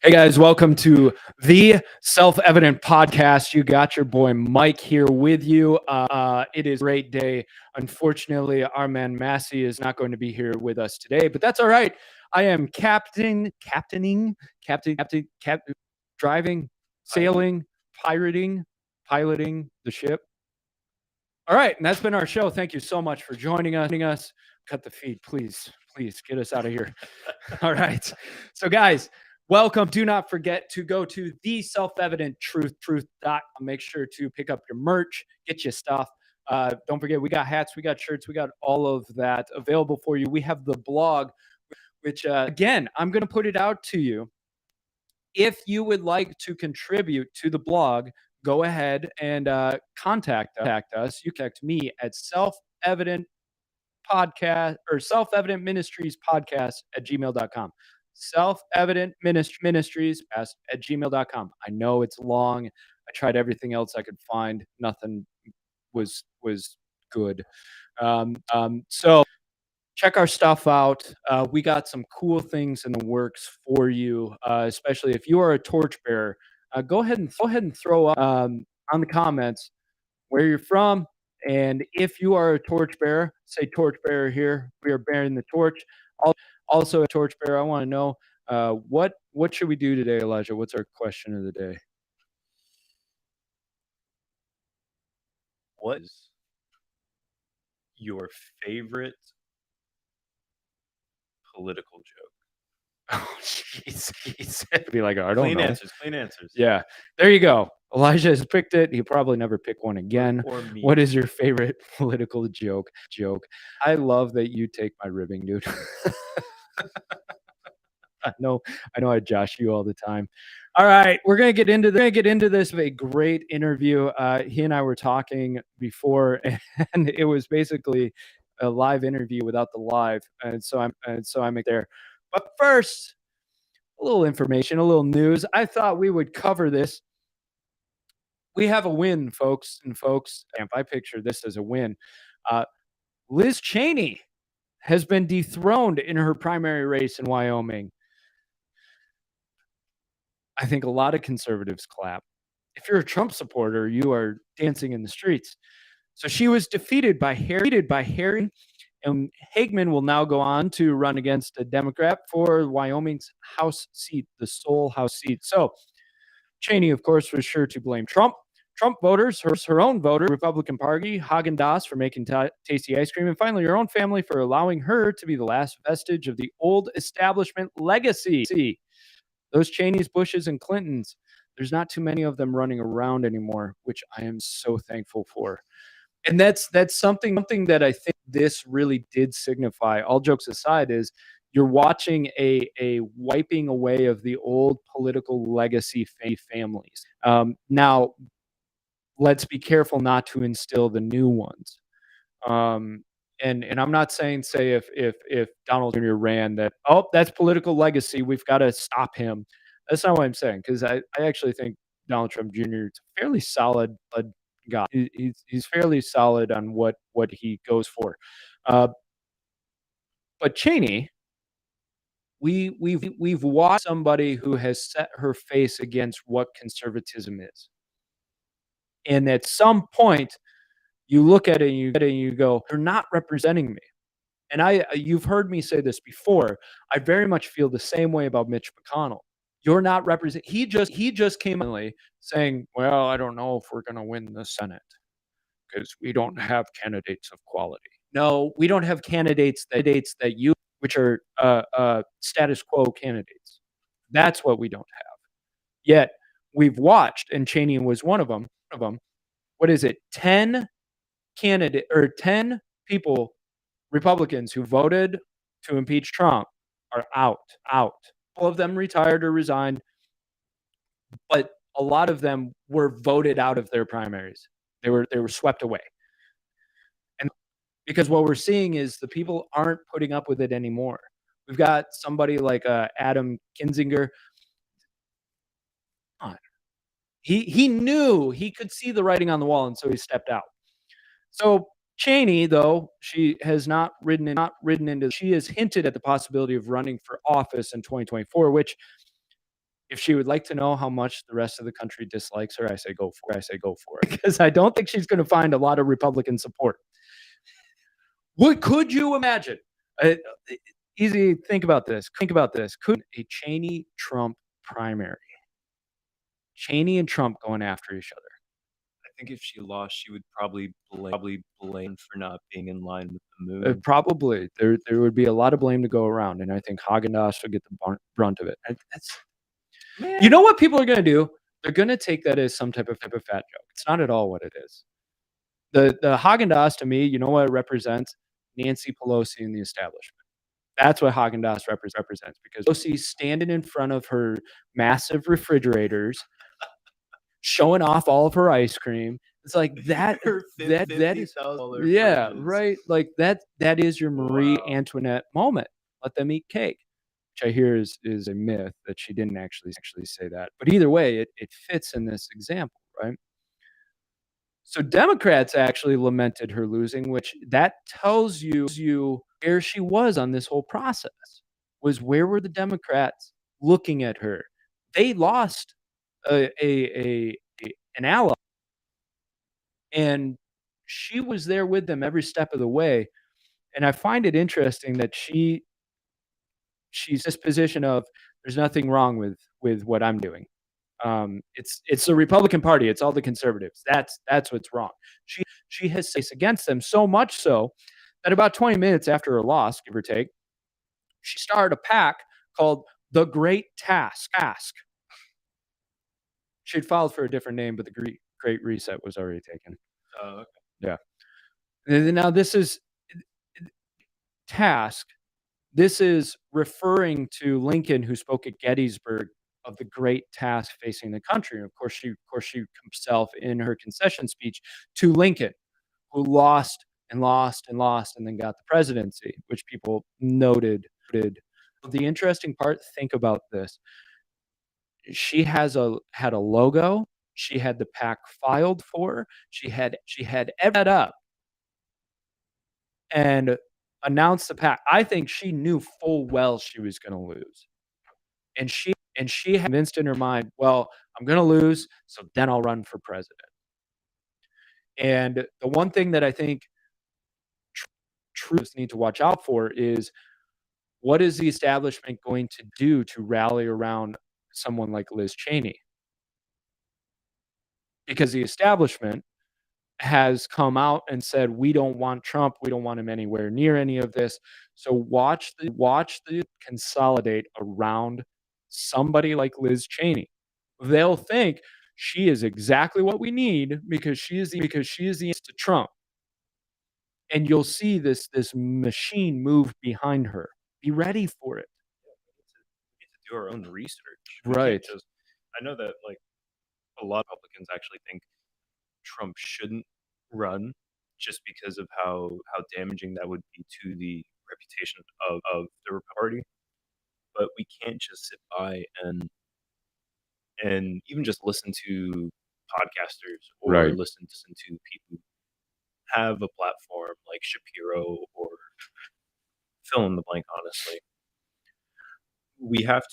Hey guys, welcome to the Self-Evident Podcast. You got your boy Mike here with you. It is a great day. Unfortunately, our man Massey is not going to be here with us today, but that's all right. I am driving, sailing, piloting the ship. All right, and that's been our show. Thank you so much for joining us. Cut the feed, please. Please get us out of here. All right. So, guys, welcome. Do not forget to go to the self-evident truth.com. Make sure to pick up your merch, get your stuff. Don't forget, we got hats, we got shirts, we got all of that available for you. We have the blog, which, again, I'm going to put it out to you. If you would like to contribute to the blog, go ahead and contact us. You contact me at self-evident podcast or self-evident ministries podcast at gmail.com. Self-evident ministries at gmail.com. I know it's long. I tried everything else I could find. Nothing was good. So check our stuff out. We got some cool things in the works for you, especially if you are a torchbearer. Go ahead and throw up on the comments where you're from, and if you are a torchbearer, say torchbearer here. We are bearing the torch. Also, a torchbearer. I want to know what should we do today, Elijah? What's our question of the day? What is your favorite political joke? Oh, jeez. Be like, I don't Clean know. Clean answers. Yeah, there you go. Elijah has picked it. He'll probably never pick one again. Or me. What is your favorite political joke? I love that you take my ribbing, dude. I know I josh you all the time. All right, we're gonna get into this with a great interview. He and I were talking before, and it was basically a live interview without the live, and so I'm there. But first, a little information, a little news. I thought we would cover this. We have a win, folks. I picture this as a win. Liz Cheney has been dethroned in her primary race in Wyoming. I think a lot of conservatives clap. If you're a Trump supporter, you are dancing in the streets. So she was defeated by Harry, and Hagman will now go on to run against a Democrat for Wyoming's House seat, the sole House seat. So Cheney, of course, was sure to blame Trump voters, her own voter, Republican Party, Haagen-Dazs for making tasty ice cream, and finally her own family for allowing her to be the last vestige of the old establishment legacy. Those Cheneys, Bushes, and Clintons, there's not too many of them running around anymore, which I am so thankful for. And that's something that I think this really did signify. All jokes aside, is you're watching a wiping away of the old political legacy families. Now, let's be careful not to instill the new ones. And I'm not saying, say, if Donald Jr. ran that, oh, that's political legacy, we've got to stop him. That's not what I'm saying, because I actually think Donald Trump Jr. is a fairly solid guy. He's fairly solid on what he goes for. But Cheney, we've watched somebody who has set her face against what conservatism is, and at some point, you look at it and you go, "They're not representing me." And you've heard me say this before. I very much feel the same way about Mitch McConnell. You're not represent. He just came in saying, "Well, I don't know if we're going to win the Senate because we don't have candidates of quality." No, we don't have candidates that you, which are status quo candidates. That's what we don't have. Yet we've watched, and Cheney was one of them. What is it? 10 people, Republicans, who voted to impeach Trump are out. All of them retired or resigned, but a lot of them were voted out of their primaries. They were swept away. And because what we're seeing is the people aren't putting up with it anymore. We've got somebody like Adam Kinzinger. He knew, he could see the writing on the wall, and so he stepped out. So Cheney, though, she has not ridden into. She has hinted at the possibility of running for office in 2024, which If she would like to know how much the rest of the country dislikes her, I say go for it. Because I don't think she's going to find a lot of Republican support. What could you imagine? Easy. Think about this. Could a Cheney-Trump primary? Cheney and Trump going after each other. I think if she lost, she would probably blame for not being in line with the moon. Probably there would be a lot of blame to go around, and I think Haagen-Dazs would get the brunt of it. Man. You know what people are going to do? They're going to take that as some type of fat joke. It's not at all what it is. The Haagen-Dazs to me, you know what it represents? Nancy Pelosi and the establishment. That's what Haagen-Dazs represents, because Pelosi's standing in front of her massive refrigerators, showing off all of her ice cream. It's like that. That is, yeah, right. Like that is your Marie Antoinette moment. Let them eat cake, which I hear is a myth that she didn't actually say that. But either way, it fits in this example, right? So Democrats actually lamented her losing, which that tells you where she was on this whole process. Was where were the Democrats looking at her? They lost an ally, and she was there with them every step of the way. And I find it interesting that she's this position of there's nothing wrong with what I'm doing. It's the Republican Party. It's all the conservatives. That's what's wrong. She has case against them, so much so that about 20 minutes after her loss, give or take, she started a PAC called the Great Task. She'd filed for a different name, but the Great Reset was already taken. Oh, okay. Yeah. And now this is task. This is referring to Lincoln, who spoke at Gettysburg of the great task facing the country. And of course, she herself in her concession speech to Lincoln, who lost and lost and lost and then got the presidency, which people noted. The interesting part, think about this. She had a logo. She had the PAC filed for. She had everything up and announced the PAC. I think she knew full well she was going to lose. And she had convinced in her mind, well, I'm going to lose, so then I'll run for president. And the one thing that I think truths need to watch out for is, what is the establishment going to do to rally around someone like Liz Cheney? Because the establishment has come out and said, we don't want Trump. We don't want him anywhere near any of this. So watch the consolidate around somebody like Liz Cheney. They'll think she is exactly what we need because she is the answer to Trump. And you'll see this machine move behind her. Be ready for it. We need to do our own research. Right. I know that like a lot of Republicans actually think Trump shouldn't run just because of how damaging that would be to the reputation of the Republican Party. But we can't just sit by and even just listen to podcasters or Right. listen to people who have a platform like Shapiro or fill in the blank, honestly. We have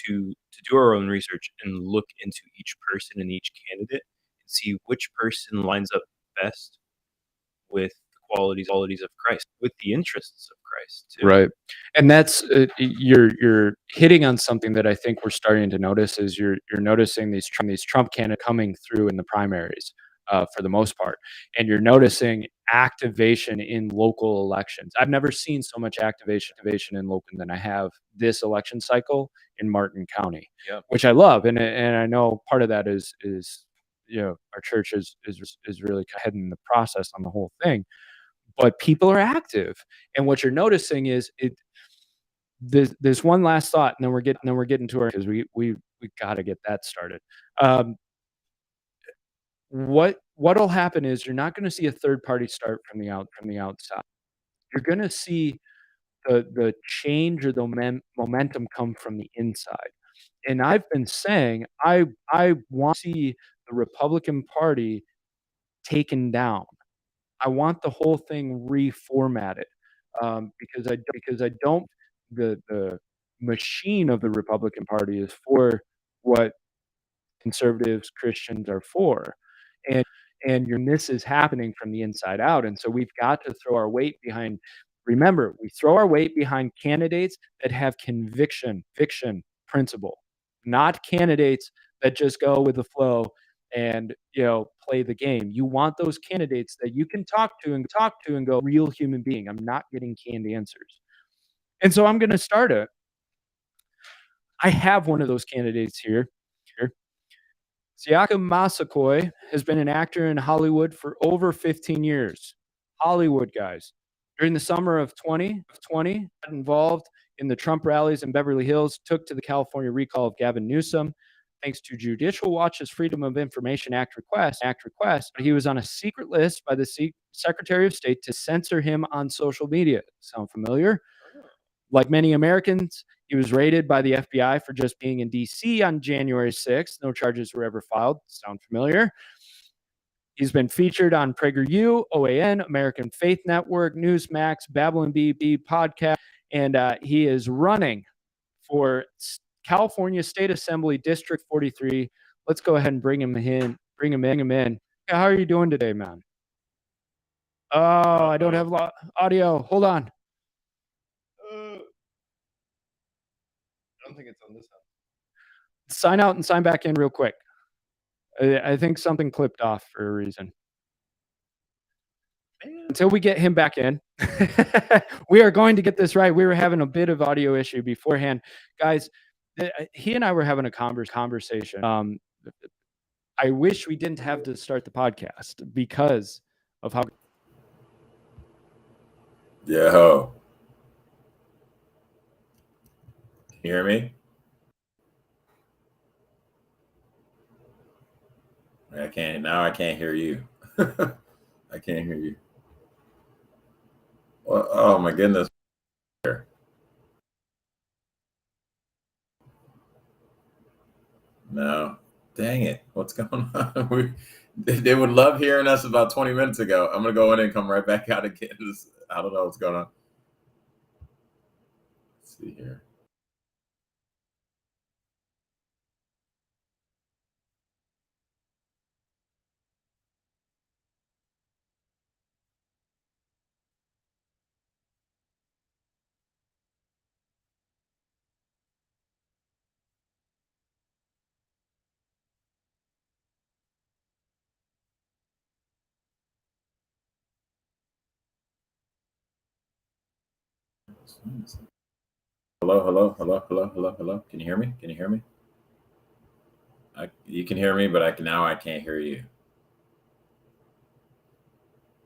to do our own research and look into each person and each candidate and see which person lines up best with the qualities of Christ, with the interests of Christ too. Right. And that's you're hitting on something that I think we're starting to notice is you're noticing these Trump candidates coming through in the primaries for the most part, and you're noticing activation in local elections. I've never seen so much activation in local than I have this election cycle in Martin County, Yeah. which I love, and I know part of that is our church is really heading the process on the whole thing. But people are active, and what you're noticing is there's one last thought, and then we're getting to our, because we got to get that started. What'll happen is you're not going to see a third party start from the outside. You're going to see the change or the momentum come from the inside. And I've been saying I want to see the Republican Party taken down. I want the whole thing reformatted, because I don't. The machine of the Republican Party is for what conservatives, Christians are for. And this is happening from the inside out. And so we've got to throw our weight behind. Remember, we throw our weight behind candidates that have conviction, principle, not candidates that just go with the flow and play the game. You want those candidates that you can talk to and go, real human being. I'm not getting canned answers. And so I'm going to start it. I have one of those candidates here. Siaka Massaquoi has been an actor in Hollywood for over 15 years. Hollywood, guys. During the summer of 2020, got involved in the Trump rallies in Beverly Hills, took to the California recall of Gavin Newsom. Thanks to Judicial Watch's Freedom of Information Act request, he was on a secret list by the Secretary of State to censor him on social media. Sound familiar? Like many Americans, he was raided by the FBI for just being in D.C. on January 6th. No charges were ever filed. Sound familiar? He's been featured on PragerU, OAN, American Faith Network, Newsmax, Babylon Bee podcast, and he is running for California State Assembly District 43. Let's go ahead and bring him in. How are you doing today, man? Oh, I don't have audio. Hold on. I don't think it's on this side. Sign out and sign back in real quick. I think something clipped off for a reason. Until we get him back in, we are going to get this right. We were having a bit of audio issue beforehand. Guys, he and I were having a conversation. I wish we didn't have to start the podcast because of how... Yo. You hear me? I can't hear you. I can't hear you. Well, oh my goodness. No. Dang it. What's going on? They would love hearing us about 20 minutes ago. I'm going to go in and come right back out again. I don't know what's going on. Let's see here. Hello. Can you hear me? You can hear me, but I can't hear you.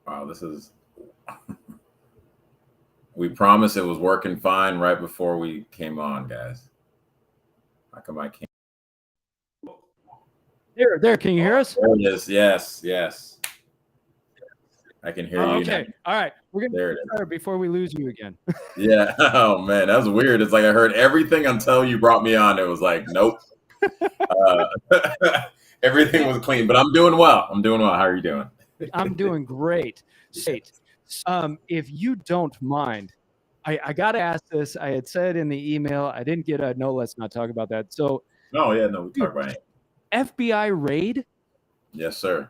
Wow, this is... We promised it was working fine right before we came on, guys. How come I can't? There, can you hear us? There it is. Yes. I can hear you. Okay. Now. All right. We're going to start before we lose you again. Yeah. Oh, man. That was weird. It's like I heard everything until you brought me on. It was like, nope. Everything was clean, but I'm doing well. How are you doing? I'm doing great. If you don't mind, I got to ask this. I had said in the email, I didn't get a no, let's not talk about that. So, we talk about it. FBI raid? Yes, sir.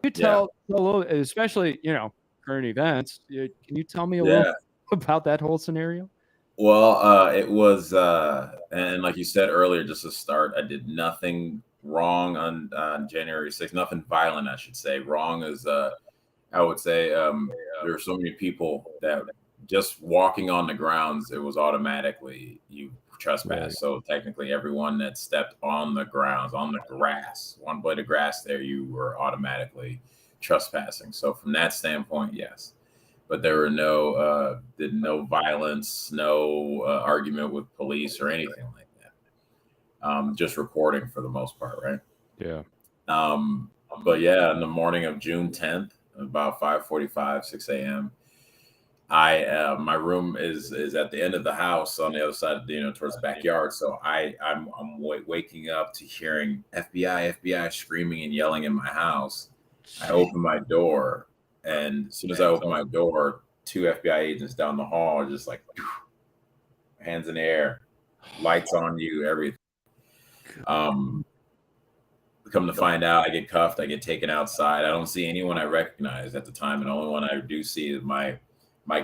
You tell, especially, current events. Can you tell me a little about that whole scenario? Well, it was, and like you said earlier, just to start, I did nothing wrong on January 6th, nothing violent, I should say. Wrong is, I would say, there are so many people that just walking on the grounds, it was automatically you trespass. Right. So technically everyone that stepped on the grounds, on the grass, one blade of grass there, you were automatically trespassing. So from that standpoint, yes. But there were no violence, no argument with police or anything like that. Just recording for the most part, right? Yeah. But yeah, in the morning of June 10th, about 5:45, 6 a.m., my room is at the end of the house on the other side, towards the backyard. So I'm waking up to hearing FBI screaming and yelling in my house. I open my door. And as soon as I open my door, 2 FBI agents down the hall are just like, hands in the air, lights on you, everything. Come to find out, I get cuffed. I get taken outside. I don't see anyone I recognize at the time, and the only one I do see is my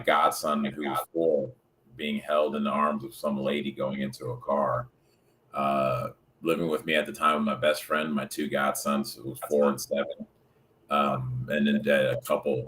godson, who's 4, being held in the arms of some lady going into a car. Living with me at the time, my best friend, my 2 godsons, who was 4 and 7, and then a couple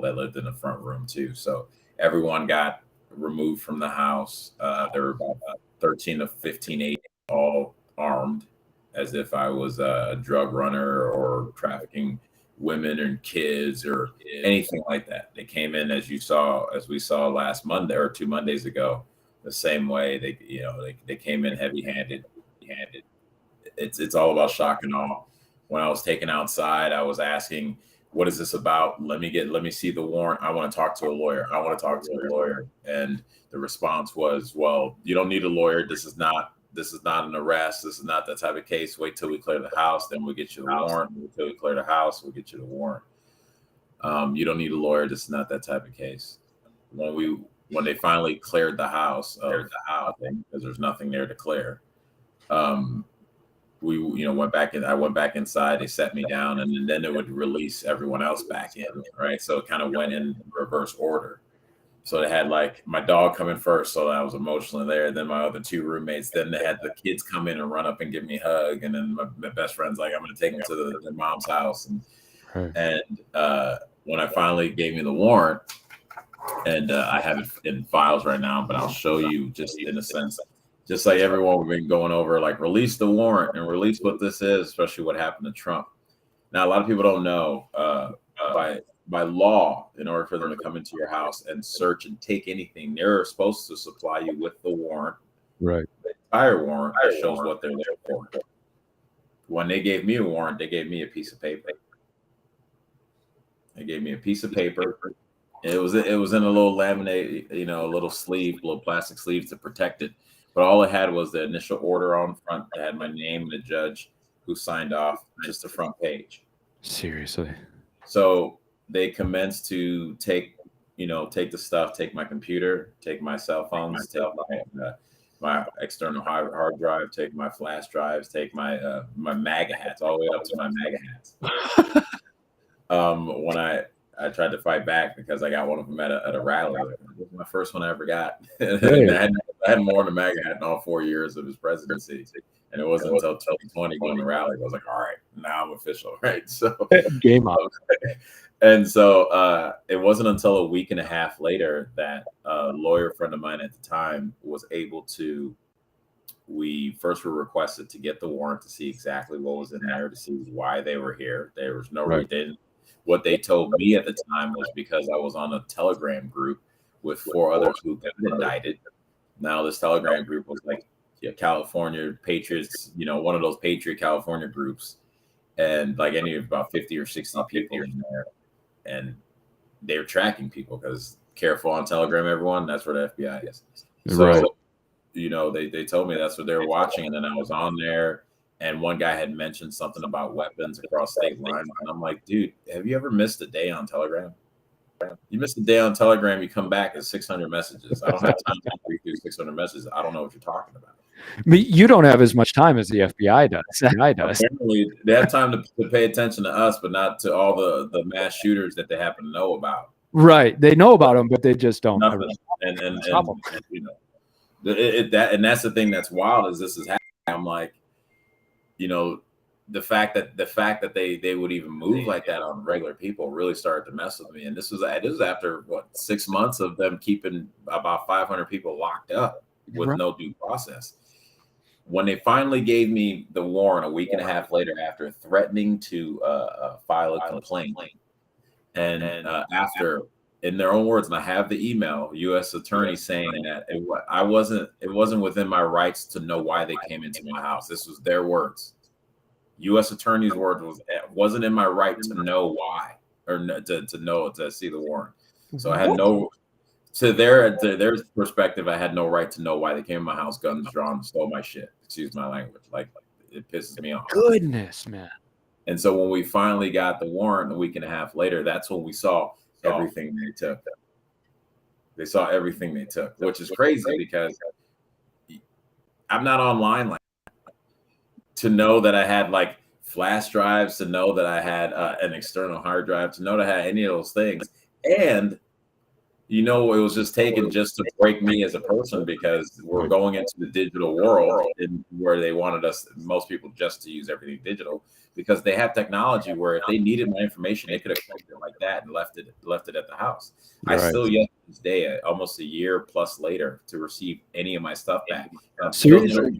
that lived in the front room too. So everyone got removed from the house. There were about 13 to 15, 8, all armed, as if I was a drug runner or trafficking women and kids or anything like that. They came in, as we saw last Monday or 2 Mondays ago, the same way. They came in heavy-handed. It's all about shock and awe. When I was taken outside, I was asking, "What is this about? Let me see the warrant. I want to talk to a lawyer. I want to talk to a lawyer." And the response was, "Well, you don't need a lawyer. This is not an arrest. This is not that type of case. Wait till we clear the house, then we'll get you the warrant. Wait till we clear the house, we'll get you the warrant. You don't need a lawyer. This is not that type of case." When they finally cleared the house, because there's nothing there to clear, we went back in. I went back inside. They set me down, and then they would release everyone else back in. Right, so it kind of went in reverse order. So they had like my dog come in first, so I was emotionally there. Then my other 2 roommates. Then they had the kids come in and run up and give me a hug. And then my best friend's like, "I'm going to take them to their mom's house." And when I finally gave me the warrant, and I have it in files right now, but I'll show you just in a sense, just like everyone we've been going over, like release the warrant and release what this is, especially what happened to Trump. Now, a lot of people don't know by law, in order for them to come into your house and search and take anything, they're supposed to supply you with the warrant, right? The entire warrant that shows what they're there for. When they gave me a warrant, they gave me a piece of paper. They gave me a piece of paper. It was in a little laminate, a little sleeve, little plastic sleeve to protect it. But all it had was the initial order on front. It had my name and the judge who signed off, just the front page. Seriously. So they commenced to take the stuff, take my computer, take my cell phones, take my external hard drive, take my flash drives, take my MAGA hats, all the way up to my MAGA hats. When I tried to fight back because I got one of them at a rally. It was my first one I ever got. I had more than a MAGA hat in all 4 years of his presidency. And it wasn't until 2020 going to rally, I was like, all right, now I'm official, right? So game on. And so it wasn't until a week and a half later that a lawyer friend of mine at the time was able to, we first were requested to get the warrant to see exactly what was in there, to see why they were here. There was no reason. What they told me at the time was because I was on a Telegram group with 4 others who got indicted. Now this Telegram group was like California Patriots, one of those Patriot California groups, and like about 50 or 60 people in there, and they were tracking people because careful on Telegram, everyone. That's where the FBI is. So, they told me that's what they were watching, and then I was on there. And one guy had mentioned something about weapons across state lines. And I'm like, dude, have you ever missed a day on Telegram? You missed a day on Telegram, you come back at 600 messages. I don't have time to read through 600 messages. I don't know what you're talking about. You don't have as much time as the FBI does. Apparently, they have time to pay attention to us, but not to all the mass shooters that they happen to know about. Right. They know about them, but they just don't. Nothing. And that's the thing that's wild is this is happening. I'm like, the fact that they would even move like that on regular people really started to mess with me. And this was after 6 months of them keeping about 500 people locked up with no due process. When they finally gave me the warrant a week and a half later, after threatening to file a complaint, and after, in their own words, and I have the email, U.S. attorney saying that it wasn't within my rights to know why they came into my house. This was their words. U.S. attorney's word wasn't in my right to know why, or to see the warrant. So I had to their perspective, I had no right to know why they came in my house, guns drawn, and stole my shit. Excuse my language. Like, it pisses me off. Goodness, man. And so when we finally got the warrant a week and a half later, that's when we saw everything they took. They saw everything they took, which is crazy because I'm not online like that. to know that I had like flash drives, to know that I had an external hard drive, to know that I had any of those things. And it was just taken just to break me as a person, because we're going into the digital world where they wanted most people, just to use everything digital, because they have technology where if they needed my information, they could have kept it like that and left it at the house. Right. I still yet to this day, almost a year plus later, to receive any of my stuff back. Seriously?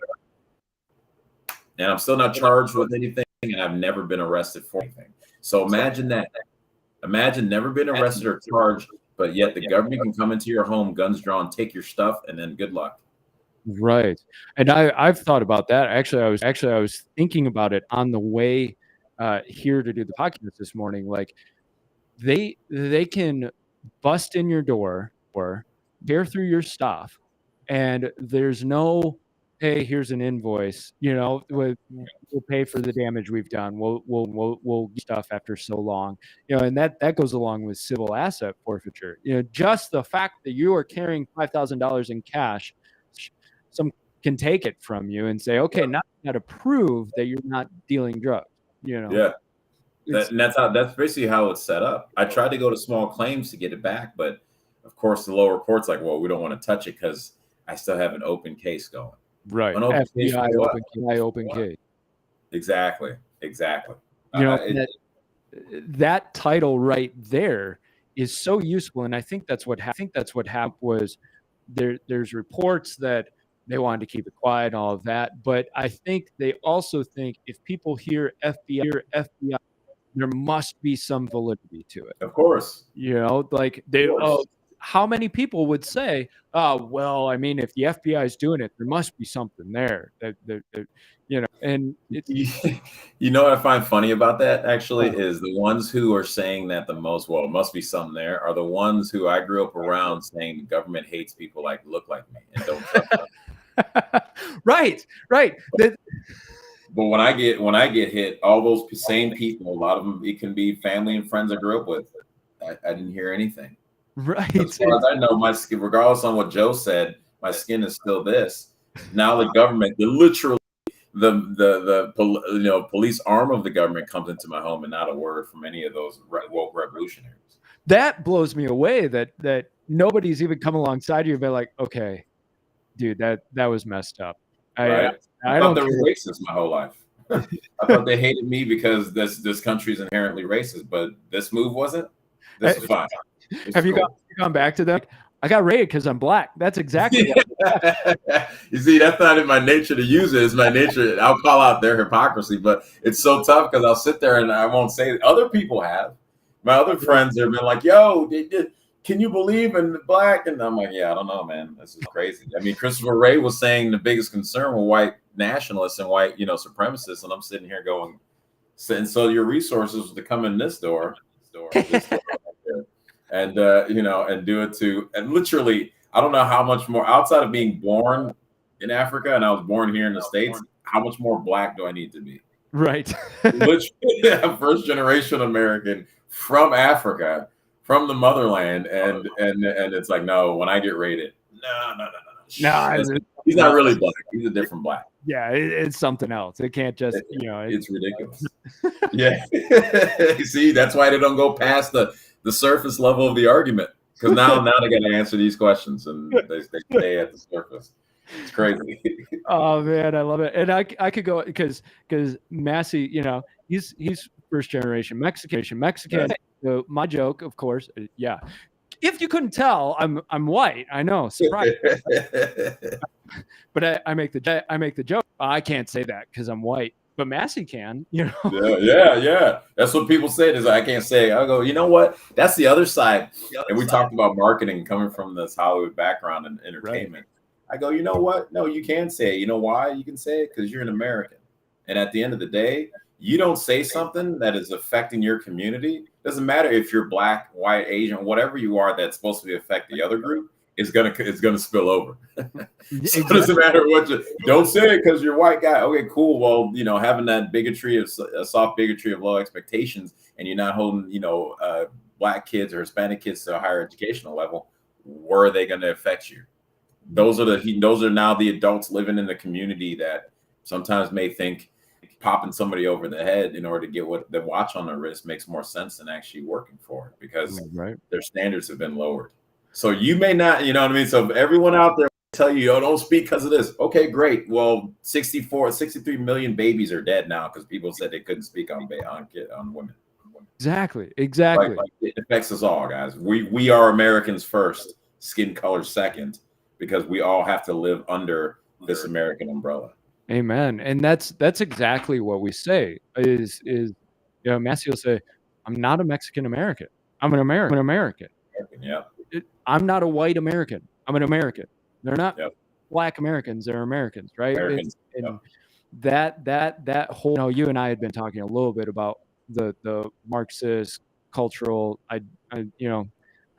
And I'm still not charged with anything, and I've never been arrested for anything. So imagine that. Imagine never been arrested or charged, but yet the government can come into your home, guns drawn, take your stuff, and then good luck. Right. And I've thought about that. Actually, I was thinking about it on the way here to do the podcast this morning. Like they can bust in your door or tear through your stuff, and there's no, hey, here's an invoice. We'll pay for the damage we've done. We'll get stuff after so long. And that goes along with civil asset forfeiture. Just the fact that you are carrying $5,000 in cash, some can take it from you and say, okay, now you got to prove that you're not dealing drugs. Yeah. That's basically how it's set up. I tried to go to small claims to get it back, but of course the lower court's like, well, we don't want to touch it because I still have an open case going. Right. FBI open case. Exactly. That title right there is so useful, and I think that's what happened was there's reports that they wanted to keep it quiet and all of that, but I think they also think if people hear FBI, there must be some validity to it. Of course. Like how many people would say, well, I mean, if the FBI is doing it, there must be something there. And what I find funny about that actually is the ones who are saying that the most, well, it must be something there, are the ones who I grew up around saying the government hates people like look like me and don't trust them. Right. But when I get hit, all those same people, a lot of them, it can be family and friends I grew up with. I didn't hear anything. Right. As far as I know, my skin, regardless on what Joe said, my skin is still this. Now the government, literally the police arm of the government comes into my home, and not a word from any of those woke revolutionaries. That blows me away that nobody's even come alongside you and been like, okay, dude, that was messed up. Right. I thought they were racist my whole life. I thought they hated me because this country is inherently racist, but this move wasn't. This is fine. Have you gone back to them? I got raided because I'm black. That's exactly what You see, that's not in my nature to use it. It's my nature. I'll call out their hypocrisy, but it's so tough because I'll sit there and I won't say it. Other people have. My other friends have been like, yo, can you believe in the black? And I'm like, yeah, I don't know, man. This is crazy. I mean, Christopher Wray was saying the biggest concern were white nationalists and white, supremacists. And I'm sitting here going, and so your resources to come in this door right there, and and do it to, and literally, I don't know how much more outside of being born in Africa, and I was born here in the States, how much more black do I need to be? Right. Literally, a first generation American from Africa, from the motherland, and it's like, no, when I get raided, no. He's not really black. He's a different black. Yeah, it's something else. It can't just, it's ridiculous. Yeah. You see, that's why they don't go past the surface level of the argument, because now they got to answer these questions, and they stay at the surface. It's crazy. Oh man, I love it. And I could go because Massey, he's first generation Mexican. Yes. So my joke, of course, yeah. If you couldn't tell, I'm white. I know, surprise. But I make the joke. I can't say that because I'm white, but Massey can. Yeah. That's what people say. Is I can't say. I go, you know what? That's the other side. And we talked about marketing coming from this Hollywood background and entertainment. Right. I go, you know what? No, you can say it. You know why you can say it? Because you're an American. And at the end of the day, you don't say something that is affecting your community. Doesn't matter if you're black, white, Asian, whatever you are that's supposed to affect the other group, it's gonna spill over. So it doesn't matter what you don't say it because you're a white guy. Okay, cool. Well, having that bigotry of a soft bigotry of low expectations, and you're not holding, black kids or Hispanic kids to a higher educational level, where are they going to affect you? Those are now the adults living in the community that sometimes may think, popping somebody over the head in order to get what the watch on their wrist makes more sense than actually working for it, because their standards have been lowered. So you may not, you know what I mean? So if everyone out there tell you, oh, don't speak because of this. Okay, great. Well, 63 million babies are dead now because people said they couldn't speak on women. Exactly. Like, it affects us all, guys. We are Americans first, skin color second, because we all have to live under this American umbrella. Amen. And that's exactly what we say is, you know, Massey will say, I'm not a Mexican American. I'm an American. Yeah. I'm not a white American. I'm an American. They're not Black Americans. They're Americans, right? Americans. And that whole, you know, you and I had been talking a little bit about the Marxist cultural, you know,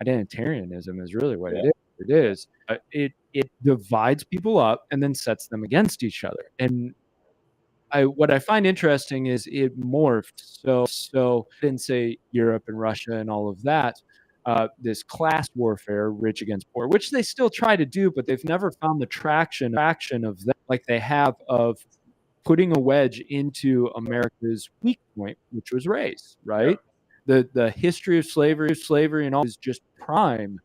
identitarianism is really what it is. It divides people up and then sets them against each other. And what I find interesting is it morphed. So didn't say Europe and Russia and all of that. This class warfare, rich against poor, which they still try to do, but they've never found the traction of that like they have of putting a wedge into America's weak point, which was race, right? The history of slavery and all is just prime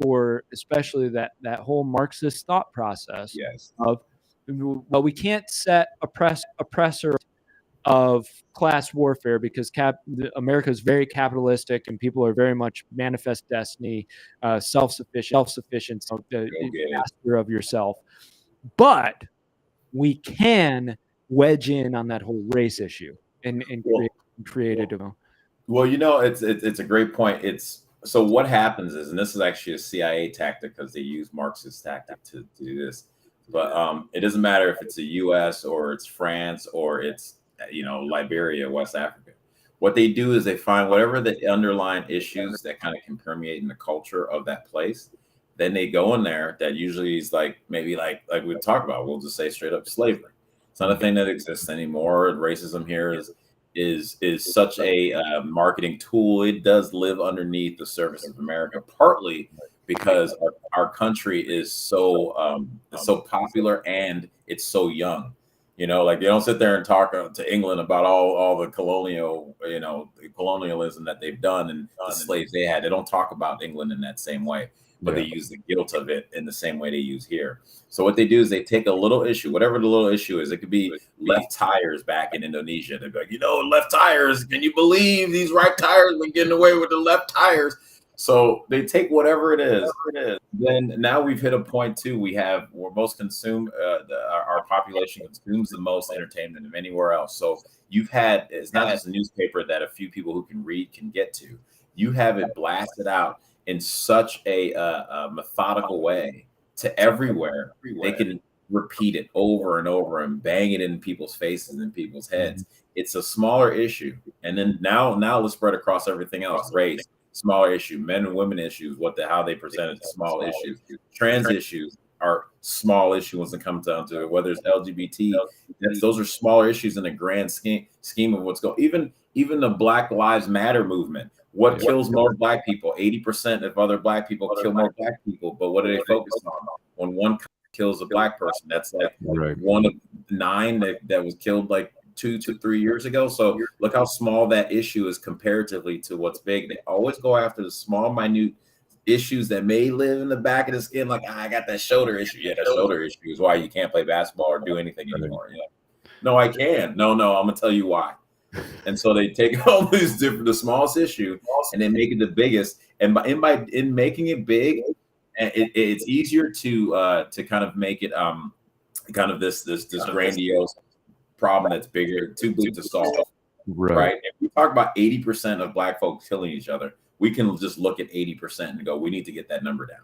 for especially that whole Marxist thought process of, well, we can't set oppressor of class warfare because America is very capitalistic and people are very much manifest destiny, self-sufficient, master of yourself. But we can wedge in on that whole race issue and create it. Well, you know, it's a great point. So what happens is, and this is actually a CIA tactic because they use Marxist tactic to do this, but it doesn't matter if it's the U.S. or it's France or it's, you know, Liberia, West Africa. What they do is they find whatever the underlying issues that kind of can permeate in the culture of that place. Then they go in there. That usually is like maybe like we talk about. We'll just say straight up slavery. It's not a thing that exists anymore. Racism here is such a marketing tool. It does live underneath the surface of America, partly because our country is so popular and it's so young. You know, like they don't sit there and talk to England about all the colonialism that they've done and the slaves they had. They don't talk about England in that same way, but they use the guilt of it in the same way they use here. So what they do is they take a little issue, whatever the little issue is. It could be left tires back in Indonesia. They'd be like, you know, left tires. Can you believe these right tires been getting away with the left tires? So they take whatever it is. Then now we've hit a point too. We're most consumed. Our population consumes the most entertainment of anywhere else. So it's not just a newspaper that a few people who can read can get to. You have it blasted out in such a methodical way to everywhere. They can repeat it over and over and bang it in people's faces and people's heads. It's a smaller issue. And then now let's spread across everything else. Race, smaller issue. Men and women issues, how they present it, small issues. Trans issues are small issues when it comes down to it. Whether it's LGBT, those are smaller issues in the grand scheme of what's going. Even the Black Lives Matter movement. What kills more Black people? 80% of other Black people kill more Black people. But what do they focus on? When one kills a Black person, that's like one of 9 that was killed like 2 to 3 years ago. So look how small that issue is comparatively to what's big. They always go after the small, minute issues that may live in the back of the skin. Like, I got that shoulder issue. Yeah, that shoulder issue is why you can't play basketball or do anything anymore. You know? No, I can. No, I'm gonna tell you why. And so they take all these the smallest issue and they make it the biggest. And in making it big, it's easier to kind of make it kind of this grandiose problem that's too big to solve. Right. If we talk about 80% of Black folks killing each other, we can just look at 80% and go, we need to get that number down.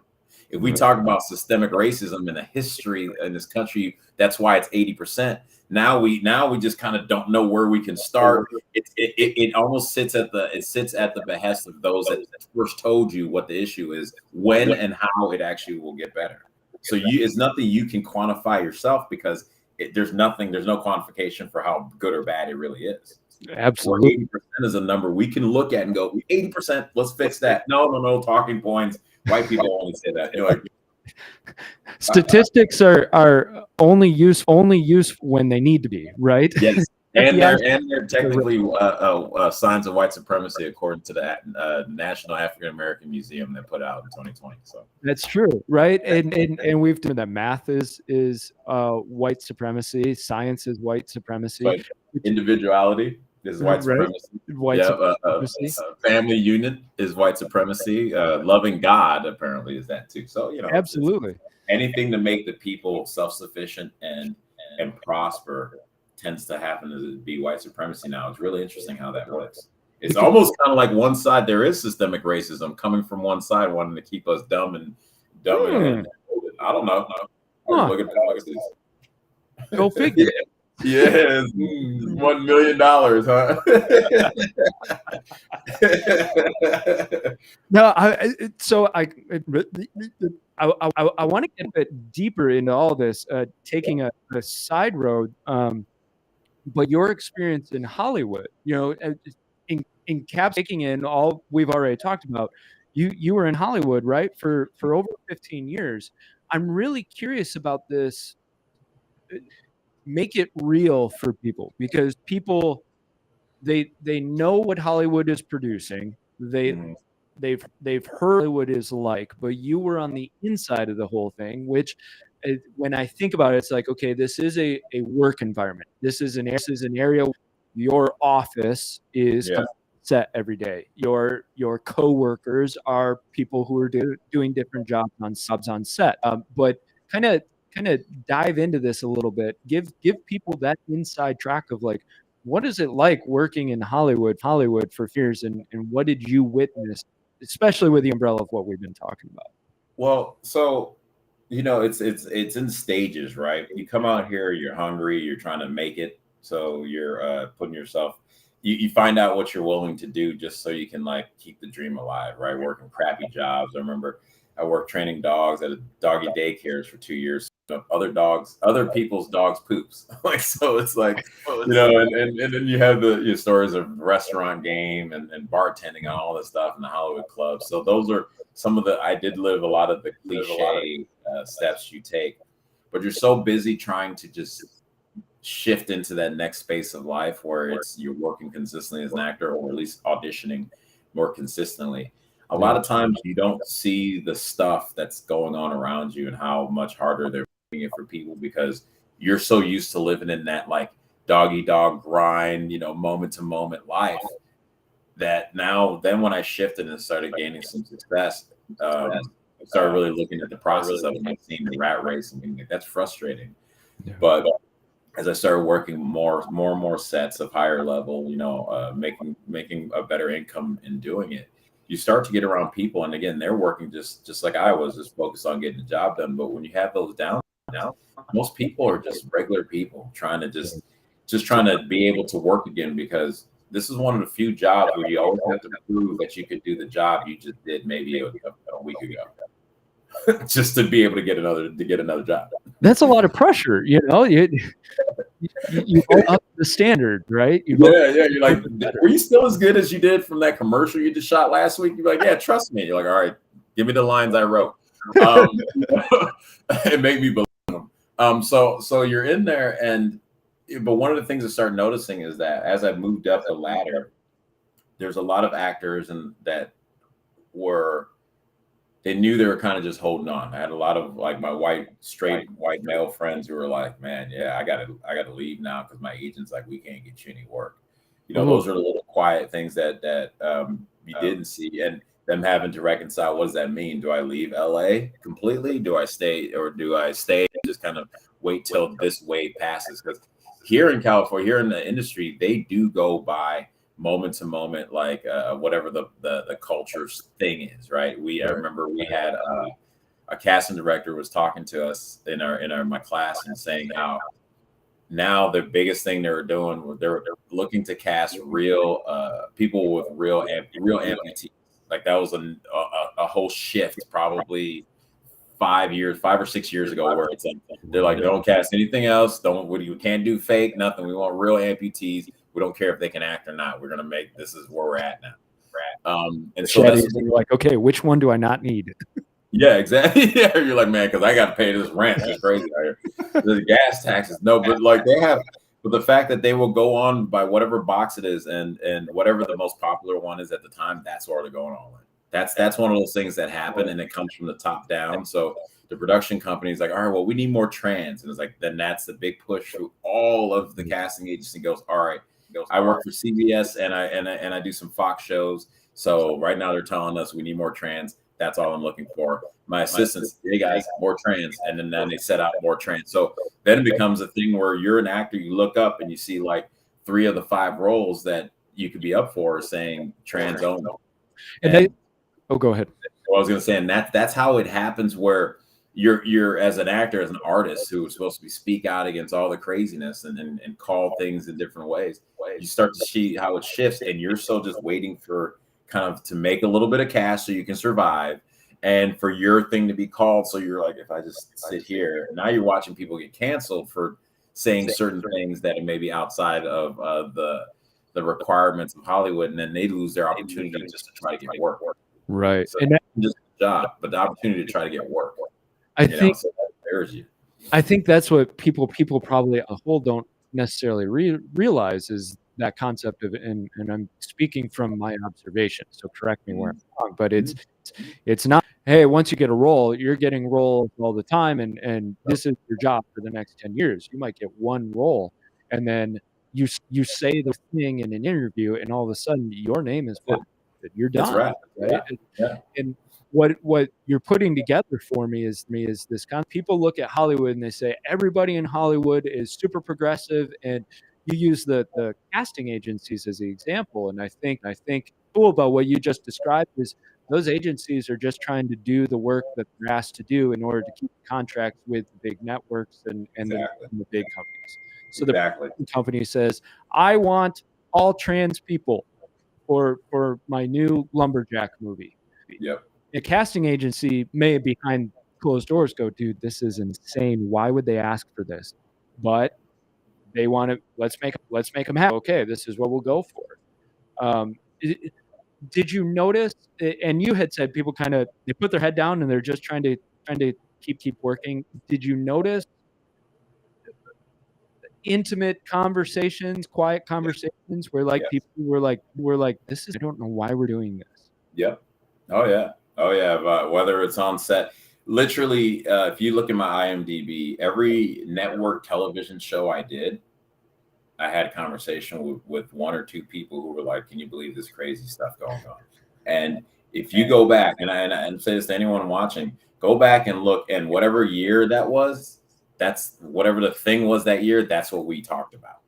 If we talk about systemic racism in the history in this country, that's why it's 80%. Now we just kind of don't know where we can start. It almost sits at the behest of those that first told you what the issue is, when and how it actually will get better. So it's nothing you can quantify yourself because there's no quantification for how good or bad it really is. Absolutely. 80% is a number we can look at and go, 80%, let's fix that. No, talking points. White people only say that. You're like, statistics are only used when they need to be, right? Yes, And FBI they're technically signs of white supremacy, according to the National African American Museum that put out in 2020. So That's true, right? And we've done that. Math is white supremacy. Science is white supremacy. like individuality is white Right. supremacy. White supremacy. Family unit is white supremacy. Loving God apparently is that too. So it's Absolutely. anything to make the people self-sufficient and prosper tends to happen to be white supremacy now. It's really interesting how that works. It's almost kind of like one side, there is systemic racism coming from one side, wanting to keep us dumb and I don't know. Look at the Go figure. Yes, $1 million, huh? No, I want to get a bit deeper into all this, taking a side road. But your experience in Hollywood, taking in all we've already talked about, you were in Hollywood, right, for over 15 years. I'm really curious about this. Make it real for people, because people they know what Hollywood is producing. They've heard Hollywood is like, but you were on the inside of the whole thing, which when I think about it, it's like, okay, this is a work environment. This is an area your office is set every day. Your coworkers are people who are doing different jobs on set. But kind of dive into this a little bit. Give people that inside track of like, what is it like working in Hollywood for years, and what did you witness, especially with the umbrella of what we've been talking about? Well, so it's in stages, right? You come out here, you're hungry, you're trying to make it, so you're putting yourself. You find out what you're willing to do just so you can like keep the dream alive, right? Working crappy jobs. I remember I worked training dogs at a doggy daycares for 2 years. Other people's dogs poops. Like, so it's like, and then you have your stories of restaurant game and bartending and all this stuff in the Hollywood clubs. So those are some of I did live a lot of the cliche steps you take, but you're so busy trying to just shift into that next space of life where you're working consistently as an actor, or at least auditioning more consistently. A lot of times you don't see the stuff that's going on around you and how much harder they're making it for people, because you're so used to living in that like doggy dog grind, moment to moment life, that then when I shifted and started gaining some success, I started really looking at the process of it and seeing the rat race and being like, that's frustrating. Yeah. But as I started working more and more sets of higher level, making a better income in doing it, you start to get around people, and again, they're working just like I was, just focused on getting the job done. But when you have those down, now most people are just regular people trying to just trying to be able to work again, because this is one of the few jobs where you always have to prove that you could do the job you just did maybe a week ago, just to be able to get another job. That's a lot of pressure, you go up the standard, right? You're like, were you still as good as you did from that commercial you just shot last week? You're like, yeah, trust me. You're like, all right, give me the lines I wrote. It made me believe them. So you're in there, but one of the things I started noticing is that as I moved up the ladder, there's a lot of actors they knew they were kind of just holding on. I had a lot of like my straight white male friends who were like, man, yeah, I gotta leave now because my agent's like, we can't get you any work. Those are the little quiet things that you didn't see, and them having to reconcile, what does that mean? Do I leave LA completely? Do I stay and just kind of wait till this wave passes? Because here in California, here in the industry, they do go by moment to moment, like whatever the culture thing is, right? I remember we had a casting director was talking to us in my class and saying how now the biggest thing they were doing, they were looking to cast real people with real amputees. Like that was a whole shift, probably 5 or 6 years ago, where it's like they're like, don't cast anything else. You can't do fake, nothing. We want real amputees. We don't care if they can act or not. We're gonna make this is where we're at now. And so that's like, okay, which one do I not need? Yeah, exactly. Yeah, you're like, man, because I got to pay this rent. It's crazy out here. The gas taxes. No, but like But the fact that they will go on by whatever box it is and whatever the most popular one is at the time, that's where they're going all in. That's one of those things that happen, and it comes from the top down. So the production company is like, all right, well, we need more trans. And it's like, then that's the big push through all of the casting agency goes, all right, I work for CBS and I do some Fox shows. So right now they're telling us we need more trans. That's all I'm looking for. My assistants, hey guys, more trans. And then they set out more trans. So then it becomes a thing where you're an actor, you look up and you see like 3 of the 5 roles that you could be up for saying trans only. Go ahead. I was going to say, and that's how it happens, where you're as an actor, as an artist who is supposed to speak out against all the craziness and call things in different ways. You start to see how it shifts, and you're so just waiting for kind of to make a little bit of cash so you can survive, and for your thing to be called. So you're like, if I just sit here, now you're watching people get canceled for saying certain things that are maybe outside of the requirements of Hollywood, and then they lose their opportunity just to try to get work. Right. So and just a job, but the opportunity to try to get work. I think so that scares you. I think that's what people probably a whole don't necessarily realize is that concept of, and I'm speaking from my observation, so correct me where I'm wrong, but it's not, hey, once you get a role, you're getting roles all the time, and this is your job for the next 10 years. You might get one role, and then you say the thing in an interview, and all of a sudden your name is put. You're done. That's right. Yeah. And what you're putting together for me is this kind of, people look at Hollywood and they say everybody in Hollywood is super progressive, and you use the casting agencies as the example. And I think cool about what you just described is those agencies are just trying to do the work that they're asked to do in order to keep contracts with the big networks and the big companies. So the company says, I want all trans people for my new Lumberjack movie. Yep. A casting agency may behind closed doors go, dude, this is insane. Why would they ask for this? But they want to, let's make them happy. Okay, this is what we'll go for. Did you notice? And you had said people kind of, they put their head down and they're just trying to keep working. Did you notice intimate conversations, quiet conversations where like people were like, this is, I don't know why we're doing this. Yep. Oh yeah. Whether it's on set, literally, if you look at my IMDb, every network television show I did, I had a conversation with 1 or 2 people who were like, can you believe this crazy stuff going on? And if you go back, and say this to anyone watching, go back and look, and whatever year that was, that's whatever the thing was that year, that's what we talked about.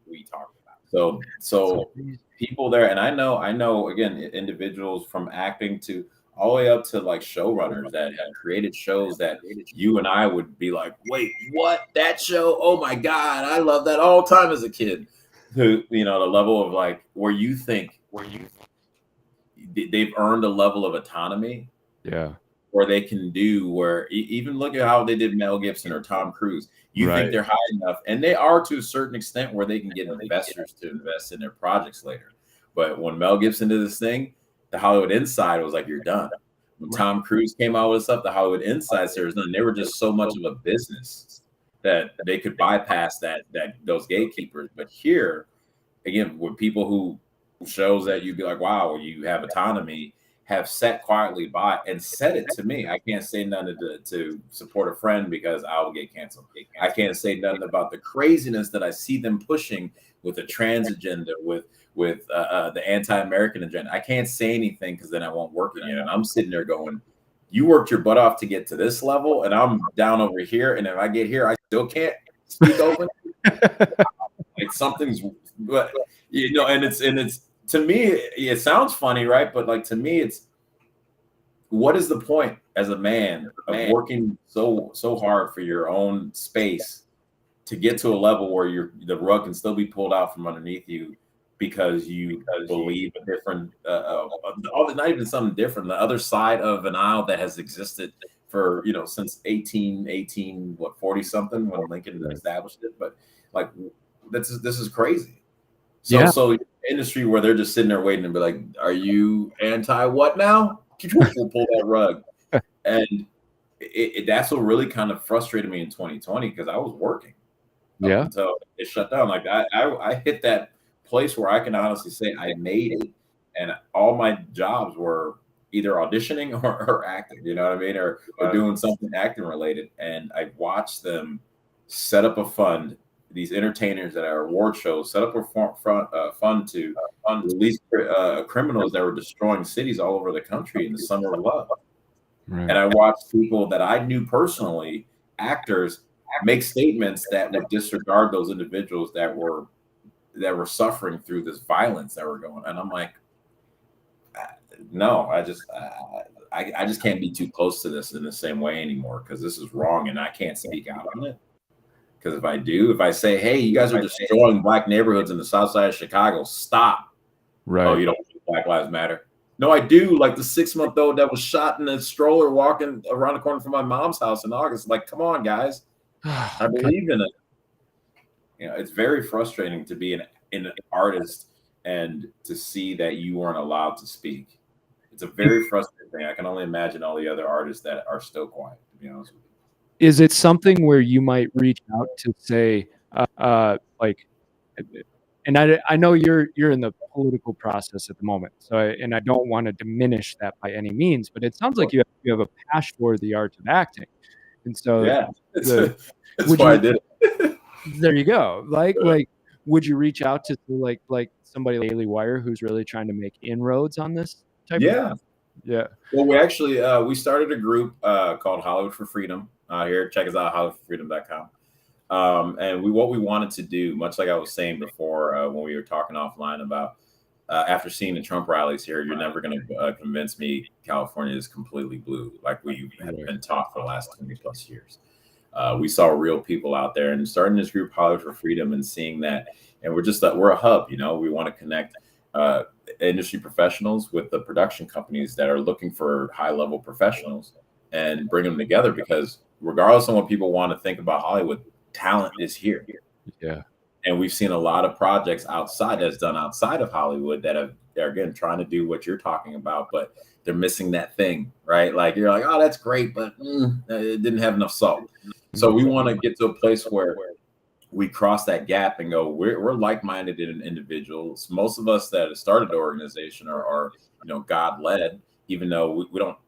So people there, and I know again, individuals from acting to all the way up to like showrunners that have created shows that you and I would be like, wait, what? That show? Oh my God, I love that all the time as a kid. Who, the level of like where you think they've earned a level of autonomy. Yeah. Where they can do, where even look at how they did Mel Gibson or Tom Cruise. You think they're high enough, and they are to a certain extent, where they can get investors to invest in their projects later. But when Mel Gibson did this thing, the Hollywood inside was like, you're done. When Tom Cruise came out with stuff, the Hollywood inside said was done. They were just so much of a business that they could bypass that those gatekeepers. But here, again, with people who shows that you'd be like, wow, you have autonomy, have sat quietly by and said it to me. I can't say nothing to support a friend because I'll get canceled. I can't say nothing about the craziness that I see them pushing with the trans agenda, with the anti-American agenda. I can't say anything because then I won't work again. And I'm sitting there going, you worked your butt off to get to this level, and I'm down over here. And if I get here, I still can't speak open. Like something's, but and it's to me, it sounds funny, right? But like to me, it's what is the point as a man of working so hard for your own space to get to a level where the rug can still be pulled out from underneath you because you believe a different, not even something different, the other side of an aisle that has existed for since 40 something when Lincoln established it. But like this is crazy. So industry where they're just sitting there waiting and be like, are you anti what now? We'll pull that rug. And that's what really kind of frustrated me in 2020 because I was working. Yeah. until it shut down. Like I hit that place where I can honestly say I made it, and all my jobs were either auditioning or acting. You know what I mean, or doing something acting related. And I watched them set up a fund. These entertainers at our award shows set up a fund to release criminals that were destroying cities all over the country in the Summer of Love. Right. And I watched people that I knew personally, actors, make statements that would disregard those individuals that were suffering through this violence that were going. And I'm like, no, I just can't be too close to this in the same way anymore, because this is wrong, and I can't speak out on it. Because if I say, hey, you guys are destroying black neighborhoods in the south side of Chicago, stop. Right. Oh, you don't think Black Lives Matter? No, I do. Like the 6-month-old that was shot in a stroller walking around the corner from my mom's house in August. Like, come on, guys. I believe in it. You know, it's very frustrating to be an artist and to see that you weren't allowed to speak. It's a very frustrating thing. I can only imagine all the other artists that are still quiet, to be honest with you. Is it something where you might reach out to say, like, and I know you're in the political process at the moment, so I don't want to diminish that by any means, but it sounds like you have a passion for the art of acting, and so Yeah, that's would why I you- did it. there you go. Like, would you reach out to like somebody like Daily Wire who's really trying to make inroads on this type of Yeah. Yeah. Well, we actually we started a group called Hollywood for Freedom here. Check us out, hollywoodforfreedom.com. And what we wanted to do, much like I was saying before when we were talking offline about after seeing the Trump rallies here, you're never going to convince me California is completely blue like we have been taught for the last 20 plus years. We saw real people out there, and starting this group Hollywood for Freedom and seeing that, and we're a hub. You know, we want to connect industry professionals with the production companies that are looking for high level professionals and bring them together, because regardless of what people want to think about Hollywood, talent is here. Yeah. And we've seen a lot of projects that's done outside of Hollywood that are again trying to do what you're talking about, but they're missing that thing, right? Like you're like, oh, that's great, but it didn't have enough salt. So we want to get to a place where we cross that gap and go, we're like-minded individuals. Most of us that have started the organization are God-led, even though we don't,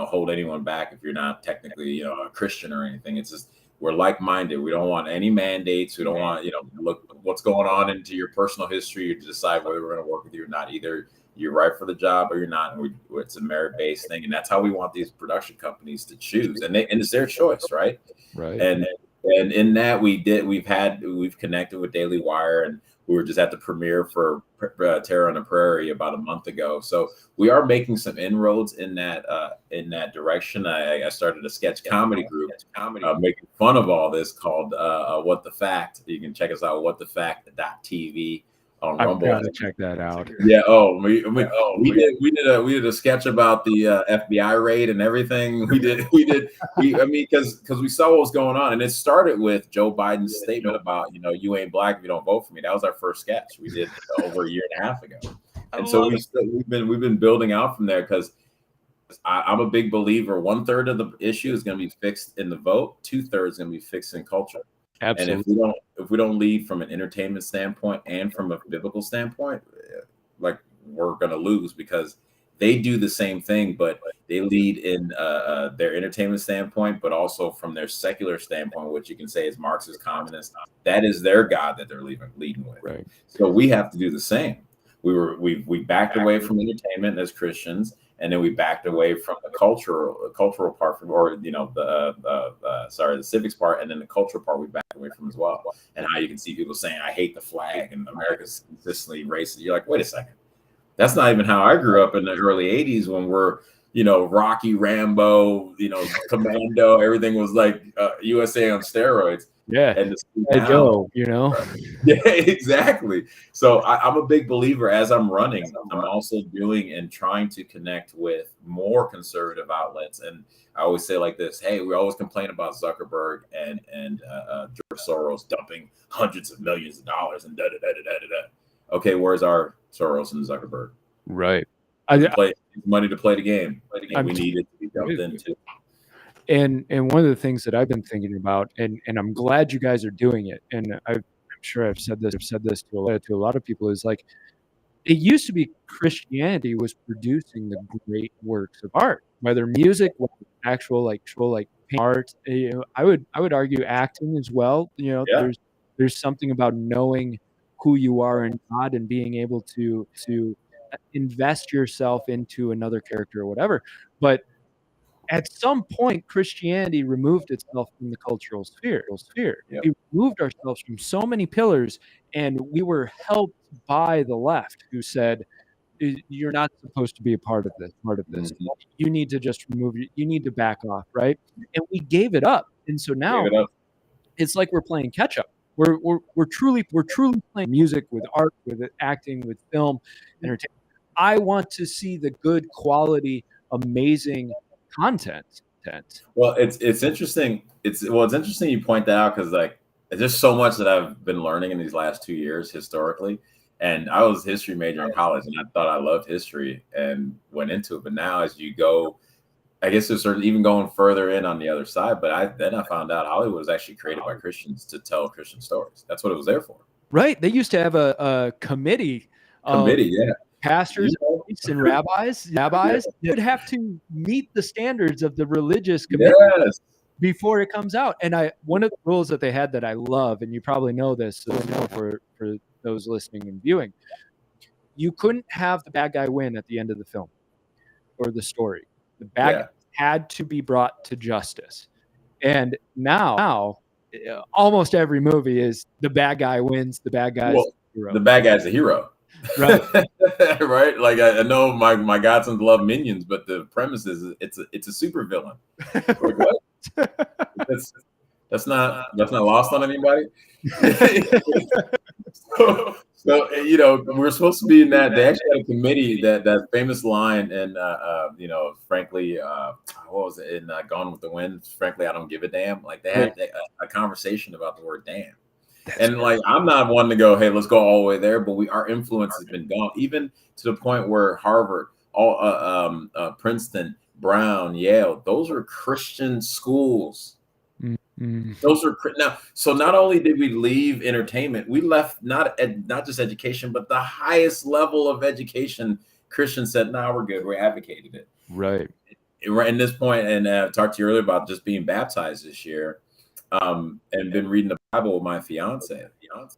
hold anyone back if you're not technically, a Christian or anything. It's just, we're like-minded. We don't want any mandates. We don't want, look what's going on into your personal history to decide whether we're going to work with you or not. Either you're right for the job or you're not. And it's a merit-based thing. And that's how we want these production companies to choose. And it's their choice, right? Right. And in that we've connected with Daily Wire, and we were just at the premiere for Terror on the Prairie about a month ago. So we are making some inroads in that direction. I started a sketch comedy group, making fun of all this called What the Fact. You can check us out, whatthefact.tv on Rumble. I've got to check that out. Yeah. We did a sketch about the FBI raid and everything. Because we saw what was going on, and it started with Joe Biden's statement about you ain't black if you don't vote for me. That was our first sketch we did over a year and a half ago, and so we've been building out from there, because I'm a big believer. 1/3 of the issue is going to be fixed in the vote. 2/3 is going to be fixed in culture. Absolutely. And if we don't lead from an entertainment standpoint and from a biblical standpoint, like, we're going to lose, because they do the same thing, but they lead in their entertainment standpoint, but also from their secular standpoint, which you can say is Marxist, communist. That is their God that they're leading with. Right. So we have to do the same. We backed away from entertainment as Christians, and then we backed away from the cultural part, the civics part, and then the cultural part we backed away from as well. And how you can see people saying, "I hate the flag," and America's consistently racist. You're like, wait a second, that's not even how I grew up in the early '80s, when we're Rocky, Rambo, Commando, everything was like USA on steroids. Yeah. And Joe, Yeah, exactly. So I'm a big believer. As I'm running, I'm also doing and trying to connect with more conservative outlets. And I always say like this: hey, we always complain about Zuckerberg and George Soros dumping hundreds of millions of dollars and da da da da da da. Okay, where's our Soros and Zuckerberg? Right. Play money to play the game. We need it to be dumped into. And one of the things that I've been thinking about, and I'm glad you guys are doing it, and I'm sure I've said this to a lot of people, is like, it used to be Christianity was producing the great works of art, whether music, whether actual like art. I would argue acting as well. Yeah. There's something about knowing who you are in God and being able to invest yourself into another character or whatever. But at some point, Christianity removed itself from the cultural sphere. Yep. We removed ourselves from so many pillars, and we were helped by the left, who said, "You're not supposed to be a part of this. Mhm. You need to just remove. You need to back off." Right? And we gave it up, and so Gave now it up. it's like we're playing catch up. We're truly playing music with art, with acting, with film, entertainment. I want to see the good quality, amazing content. Well, it's interesting. It's interesting you point that out, because like there's so much that I've been learning in these last 2 years historically. And I was a history major in college, and I thought I loved history and went into it. But now, as you go, I guess there's sort of even going further in on the other side. But I found out Hollywood was actually created by Christians to tell Christian stories. That's what it was there for. Right? They used to have a committee of Committee, yeah. pastors You know? and rabbis would have to meet the standards of the religious committee Yes. before it comes out. And one of the rules that they had that I love, and you probably know this, so for those listening and viewing, you couldn't have the bad guy win at the end of the film or the story. The bad guy had to be brought to justice. And now almost every movie is the bad guy wins, the bad guy's the hero. The bad guy's the hero. Right. Right. Like I know my godsons love Minions, but the premise is it's a super villain. Like, what? That's not lost on anybody. So we're supposed to be in that. They actually had a committee, that famous line, and frankly, what was it in Gone with the Wind? Frankly, I don't give a damn. Like they had a conversation about the word damn. And like, I'm not one to go, hey, let's go all the way there, but our influence has been gone, even to the point where Harvard, Princeton, Brown, Yale, those are Christian schools. Mm-hmm. Those are now. So not only did we leave entertainment, we left not just education, but the highest level of education. Christians said, "No, we're good. We advocated it." Right. Right. In this point, and talked to you earlier about just being baptized this year. And been reading the Bible with my fiance.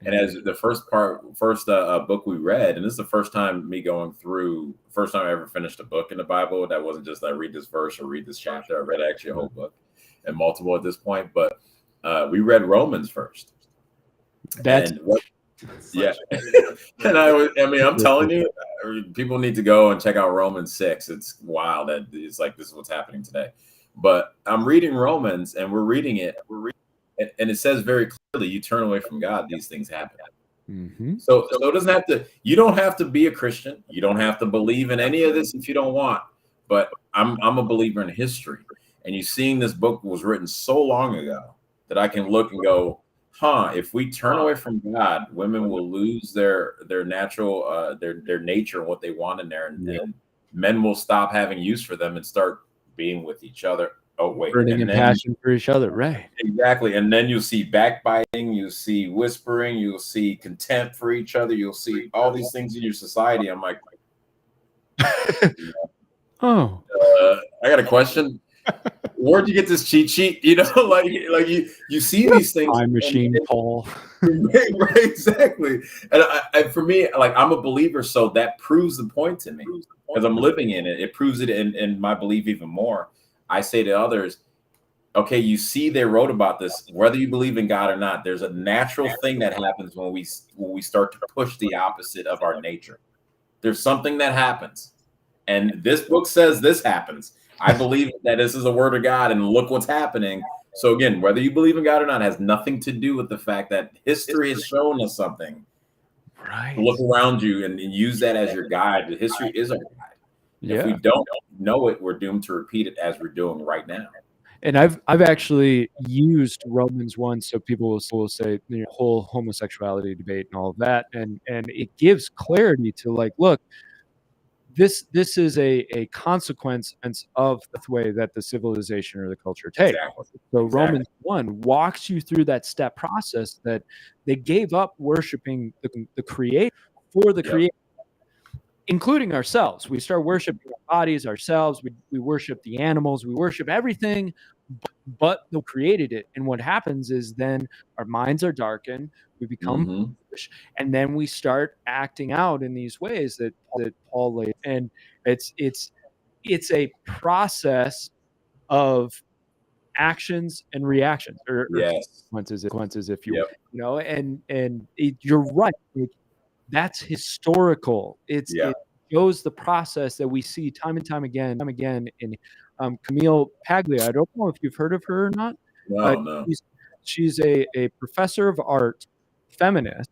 And as the first book we read, and this is the first time I ever finished a book in the Bible that wasn't just like read this verse or read this chapter. I read actually a whole book, and multiple at this point. But we read Romans first. And I'm telling you, people need to go and check out Romans 6. It's wild. It's like, this is what's happening today. But I'm reading Romans, and we're reading it. And it says very clearly, you turn away from God, these things happen. Mm-hmm. So it doesn't have to, you don't have to be a Christian. You don't have to believe in any of this if you don't want. But I'm a believer in history. And you seeing this book was written so long ago that I can look and go, if we turn away from God, women will lose their natural, their nature and what they want in there. And men will stop having use for them and start being with each other. Oh, wait. Burning and passion for each other. Right. Exactly. And then you'll see backbiting, you'll see whispering, you'll see contempt for each other, you'll see all these things in your society. I'm like, I got a question. Where'd you get this cheat sheet? Like you see these things. Time machine, Paul. Right, exactly. And for me, like, I'm a believer, so that proves the point to me because I'm living in it. It proves it in my belief even more. I say to others, okay, you see, they wrote about this, whether you believe in God or not. There's a natural thing that happens when we start to push the opposite of our nature. There's something that happens, and this book says this happens. I believe that this is the word of God, and look what's happening. So again, whether you believe in God or not has nothing to do with the fact that history has shown us something. Right. Look around you and use that as your guide. The history is our guide. Yeah. If we don't know it, we're doomed to repeat it as we're doing right now. And I've actually used Romans 1, so people will say the whole homosexuality debate and all of that, and it gives clarity to, like, look, this is a consequence of the way that the civilization or the culture takes. Exactly. So Exactly. Romans 1 walks you through that step process that they gave up worshiping the creator for the creator, including ourselves. We start worshiping our bodies, ourselves. We worship the animals. We worship everything but who created it. And what happens is then our minds are darkened. We become foolish, and then we start acting out in these ways that Paul laid. And it's a process of actions and reactions, or consequences, if you know. And you're right. That's historical. It shows the process that we see time and time again in Camille Paglia. I don't know if you've heard of her or not. No. She's a professor of art, feminist.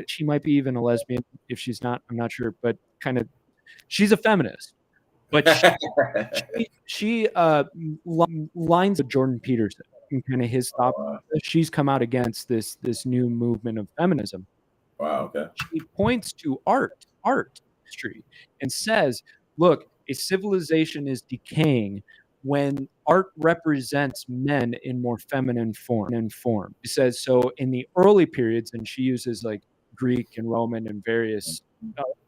She might be even a lesbian. If she's not, I'm not sure. But she's a feminist. But she lines with Jordan Peterson and kind of his thought. She's come out against this new movement of feminism. Wow. Okay. She points to art history and says, look, a civilization is decaying when art represents men in more feminine form. She says, so in the early periods, and she uses like Greek and Roman and various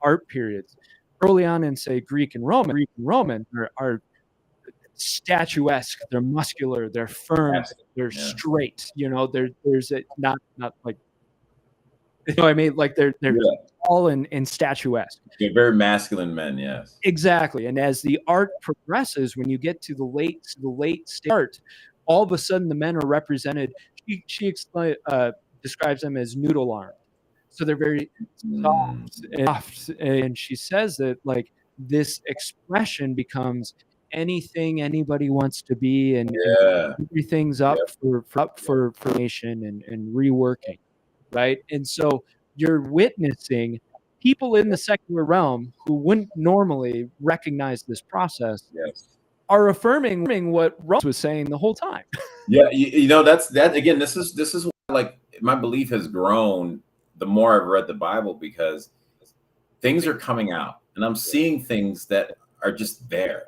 art periods, early on in, say, Greek and Roman are statuesque, they're muscular, they're firm, they're straight. There's not like, you know what I mean? Like they're all in statuesque. They're very masculine men, yes. Exactly. And as the art progresses, when you get to the late art, all of a sudden the men are represented. She describes them as noodle armed. So they're very soft. And she says that like this expression becomes anything anybody wants to be, and everything's up for formation and reworking. Right. And so you're witnessing people in the secular realm who wouldn't normally recognize this process are affirming what Ross was saying the whole time. That's again, this is why, like, my belief has grown the more I've read the Bible, because things are coming out and I'm seeing things that are just there.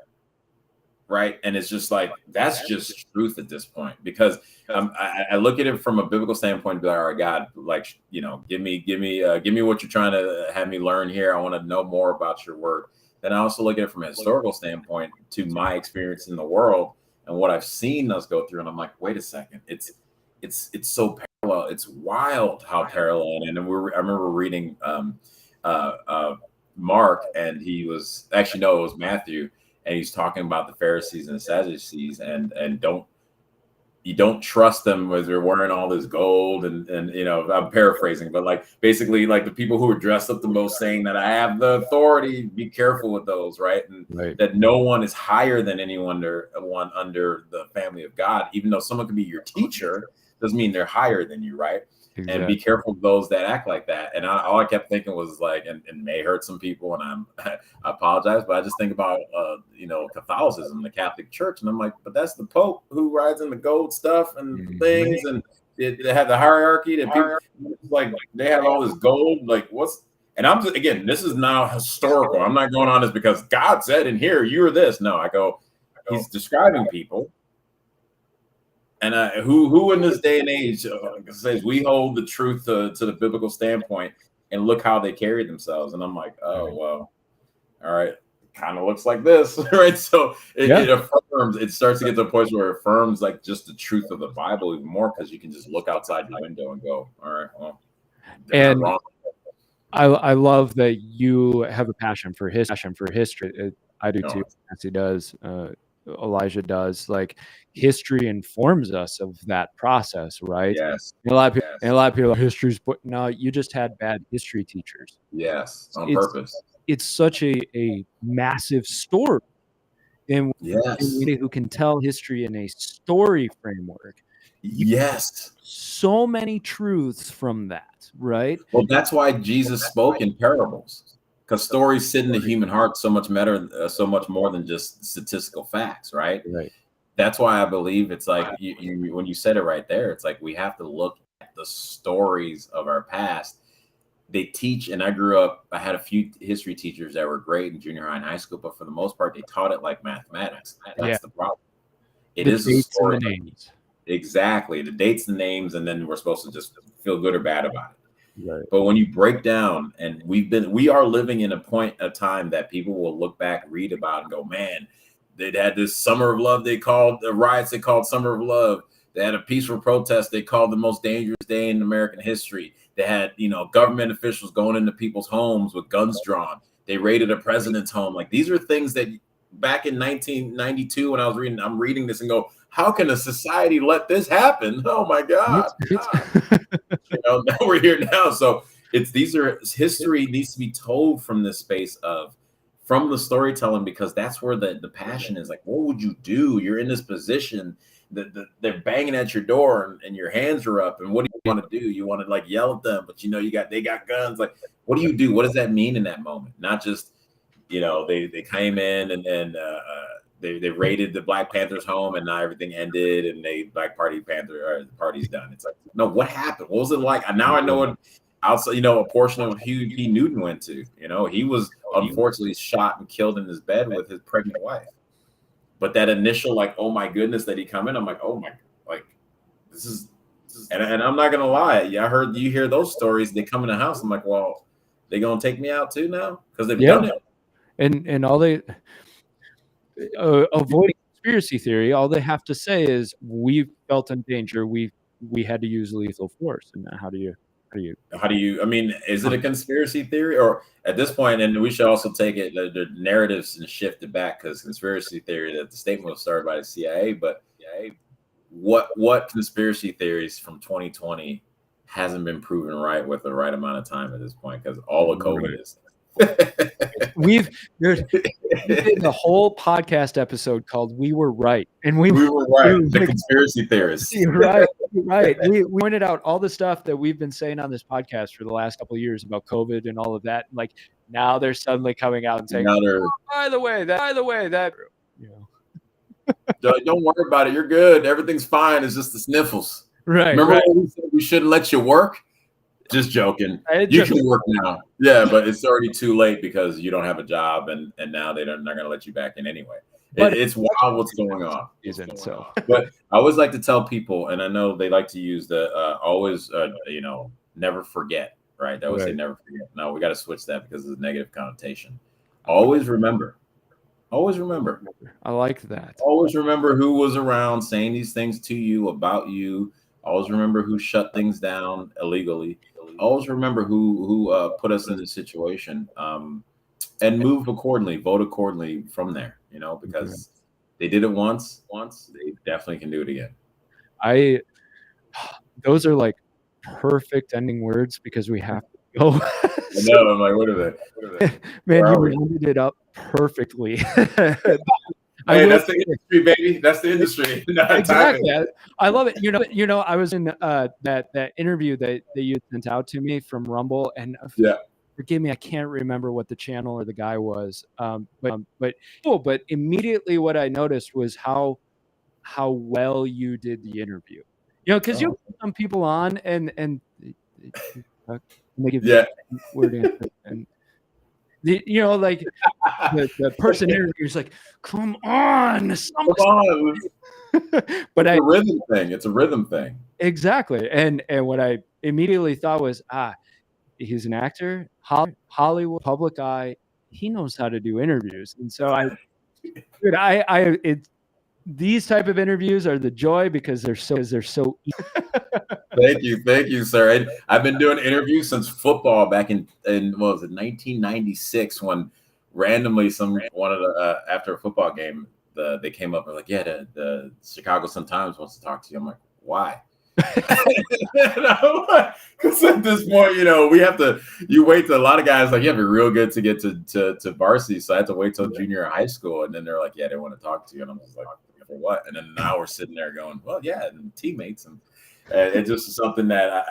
Right. And it's just like, that's just truth at this point, because I look at it from a biblical standpoint, be like, all right, God, like, give me what you're trying to have me learn here. I want to know more about your word. Then I also look at it from a historical standpoint to my experience in the world and what I've seen us go through. And I'm like, wait a second, it's so parallel. It's wild how parallel. And I remember reading Mark, and he was actually, no, it was Matthew. And he's talking about the Pharisees and the Sadducees, and you don't trust them as they're wearing all this gold, and I'm paraphrasing, but like basically like the people who are dressed up the most, saying that I have the authority. Be careful with those, right? And that no one is higher than anyone under the family of God. Even though someone can be your teacher, doesn't mean they're higher than you, right? Exactly. And be careful of those that act like that. And all I kept thinking was like, and may hurt some people, and I apologize, but I just think about Catholicism, the Catholic Church, and I'm like, but that's the Pope who rides in the gold stuff and things, and they have the hierarchy that people like, they have all this gold, like what's. And I'm just, again, this is now historical. I'm not going on this because God said in here you're this. No, I go, he's describing people. And who in this day and age says we hold the truth to the biblical standpoint, and look how they carry themselves. And I'm like, oh, well, all right, kind of looks like this, right? So it affirms, it starts to get to a point where it affirms like just the truth of the Bible even more, because you can just look outside the window and go, all right, well, and I love that you have a passion for history. I do too. Nancy does. Elijah does. Like, history informs us of that process, right? Yes. And a lot of people are like, history's, but no, you just had bad history teachers. Yes, on purpose. It's such a massive story, and who can tell history in a story framework. Yes, so many truths from that, right? Well, that's why Jesus spoke in parables. Because stories sit in the human heart so much more than just statistical facts, right? Right. That's why I believe it's like when you said it right there, it's like we have to look at the stories of our past they teach, and I grew up, I had a few history teachers that were great in junior high and high school, but for the most part, they taught it like mathematics. That's the problem. It The is a dates and story. the names. Exactly. The dates and names, and then we're supposed to just feel good or bad about it. Right. But when you break down, and we are living in a point of time that people will look back, read about, and go, man, they had this summer of love. They called the riots. They called Summer of Love. They had a peaceful protest. They called the most dangerous day in American history. They had, government officials going into people's homes with guns drawn. They raided a president's home. Like, these are things that back in 1992, when I'm reading this and go, how can a society let this happen? Oh my God. Now we're here now. So history needs to be told from this space from the storytelling, because that's where the passion is. Like, what would you do? You're in this position that they're banging at your door and your hands are up. And what do you want to do? You want to like yell at them, but they got guns. Like, what do you do? What does that mean in that moment? Not just, they came in and they raided the Black Panthers home and now everything ended and the party's done. It's like, no, what happened? What was it like? Now I know what outside, a portion of Hugh P. Newton went to. He was unfortunately shot and killed in his bed with his pregnant wife. But that initial, like, oh my goodness, that he come in, I'm like, oh my, like, this is and I'm not gonna lie. Yeah, I heard you hear those stories. They come in the house. I'm like, well, they gonna take me out too now? Because they've done it. And all they avoiding conspiracy theory, all they have to say is we felt in danger. We had to use lethal force. And how do you? I mean, is it a conspiracy theory, or at this point? And we should also take it the narratives and shift it back, because conspiracy theory, that the statement was started by the CIA. But what conspiracy theories from 2020 hasn't been proven right with the right amount of time at this point? Because all of COVID is. We've did a whole podcast episode called "We Were Right," and we were right. The conspiracy theorists, right. We pointed out all the stuff that we've been saying on this podcast for the last couple of years about COVID and all of that. Like, now they're suddenly coming out and saying, oh, by the way, that don't worry about it. You're good. Everything's fine. It's just the sniffles. Right. Remember when we said we shouldn't let you work? Just joking. You can work now. Yeah, but it's already too late because you don't have a job, and now they're not going to let you back in anyway. It's wild what's going on. But I always like to tell people, and I know they like to use the always, never forget, right? They always say never forget. No, we got to switch that because of the negative connotation. Always remember. Always remember. I like that. Always remember who was around saying these things to you, about you. Always remember who shut things down illegally. Always remember who put us in this situation, and move accordingly, vote accordingly from there, because they did it once, they definitely can do it again. Those are like perfect ending words, because we have to go. I know, I'm like, what are they? Man, you rounded it up perfectly. Hey, that's the industry, baby. That's the industry. Exactly. I love it. I was in that interview that you sent out to me from Rumble, and forgive me, I can't remember what the channel or the guy was. But immediately what I noticed was how well you did the interview. Because you put some people on and they give word answer, and like the person interviews like, come on. But it's a rhythm thing. It's a rhythm thing. Exactly. And what I immediately thought was, he's an actor, Hollywood, public eye. He knows how to do interviews. And so these type of interviews are the joy, because they're so easy. Thank you, sir. And I've been doing interviews since football back in what was it, 1996, when randomly one of the after a football game, they came up and were like, the Chicago Sun-Times wants to talk to you. I'm like, why? Because at this point, you wait till a lot of guys, like, you have to be real good to get to varsity. So I had to wait till junior high school, and then they're like, they want to talk to you, and I'm just like, for what? And then now we're sitting there going, well, and teammates, and it's just something that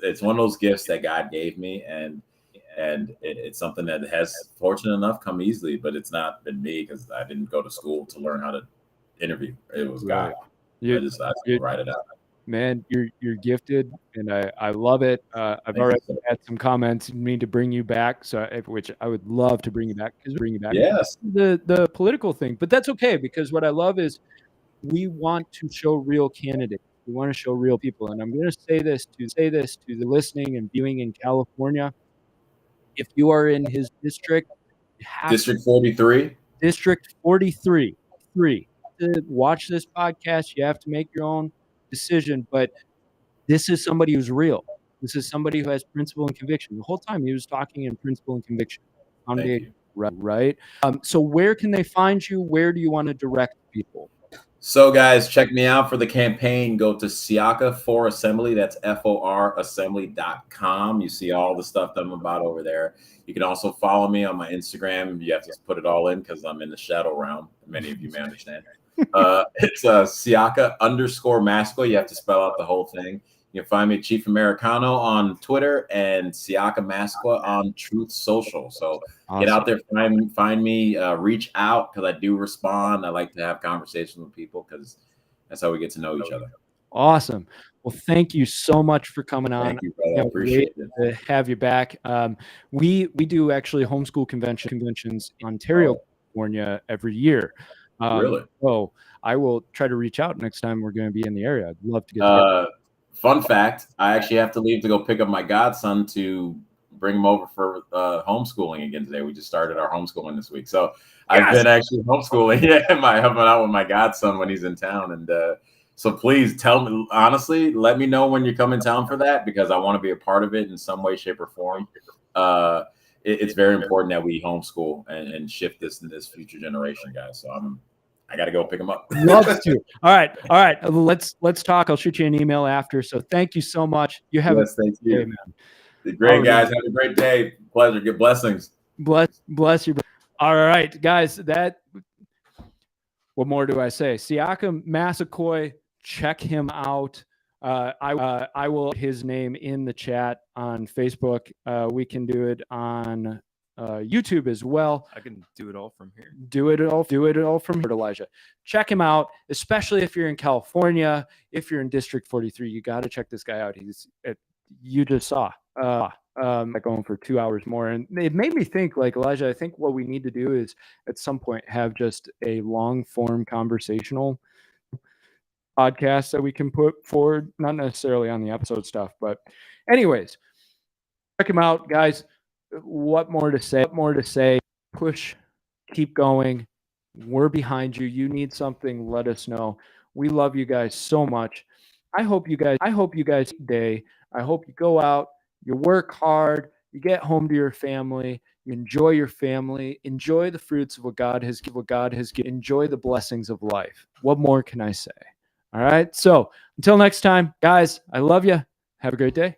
it's one of those gifts that God gave me, and it's something that has, fortunate enough, come easily, but it's not been me, because I didn't go to school to learn how to interview. It was God. I just write it out. man, you're gifted, and I love it. I've Thank you, already sir. had some comments need to bring you back, which I would love to bring you back Yes. the political thing, but that's okay because what I love is we want to show real candidates. We want to show real people, and I'm going to say this to the listening and viewing in California. If you are in his district, you have District 43. District 43 to watch this podcast. You have to make your own decision, but this is somebody who's real. This is somebody who has principle and conviction. The whole time he was talking in principle and conviction. Thank you. Right? So where can they find you? Where do you want to direct people? So, guys, check me out for the campaign. Go to Siaka for Assembly. That's FORassembly.com. You see all the stuff that I'm about over there. You can also follow me on my Instagram. You have to put it all in because I'm in the shadow realm. Many of you may understand. It's Siaka _Massaquoi. You have to spell out the whole thing. You can find me Chief Americano on Twitter and Siaka Massaquoi on Truth Social. So get out there, find me, reach out because I do respond. I like to have conversations with people because that's how we get to know each other. Awesome. Well, thank you so much for coming on. Thank you, brother. I appreciate it. To have you back. We do actually homeschool conventions in Ontario, California every year. Really? So I will try to reach out next time we're going to be in the area. I'd love to get together. Fun fact, I actually have to leave to go pick up my godson to bring him over for homeschooling again today. We just started our homeschooling this week. So I've been actually homeschooling. Yeah, helping out with my godson when he's in town. And so please tell me, honestly, let me know when you come in town for that because I want to be a part of it in some way, shape, or form. It's very important that we homeschool and shift this future generation, guys. So I got to go pick him up. Love to. All right. Let's talk. I'll shoot you an email after. So thank you so much. You have thank you. Day, man. Great, guys. Have a great day. Pleasure. Good blessings. Bless you. All right, guys. What more do I say? Siaka Massaquoi, check him out. I will put his name in the chat on Facebook. We can do it on YouTube as well. I can do it all from here. Do it all from here, Elijah. Check him out, especially if you're in California. If you're in District 43, you got to check this guy out. You just saw going for 2 hours more, and it made me think. Like Elijah, I think what we need to do is at some point have just a long form conversational podcast that we can put forward, not necessarily on the episode stuff, but anyways, check him out, guys. What more to say? Push, keep going. We're behind you. You need something, let us know. We love you guys so much. I hope you guys day. I hope you go out, you work hard, you get home to your family, you enjoy your family, enjoy the fruits of what God has given, enjoy the blessings of life. What more can I say? All right. So until next time, guys, I love you. Have a great day.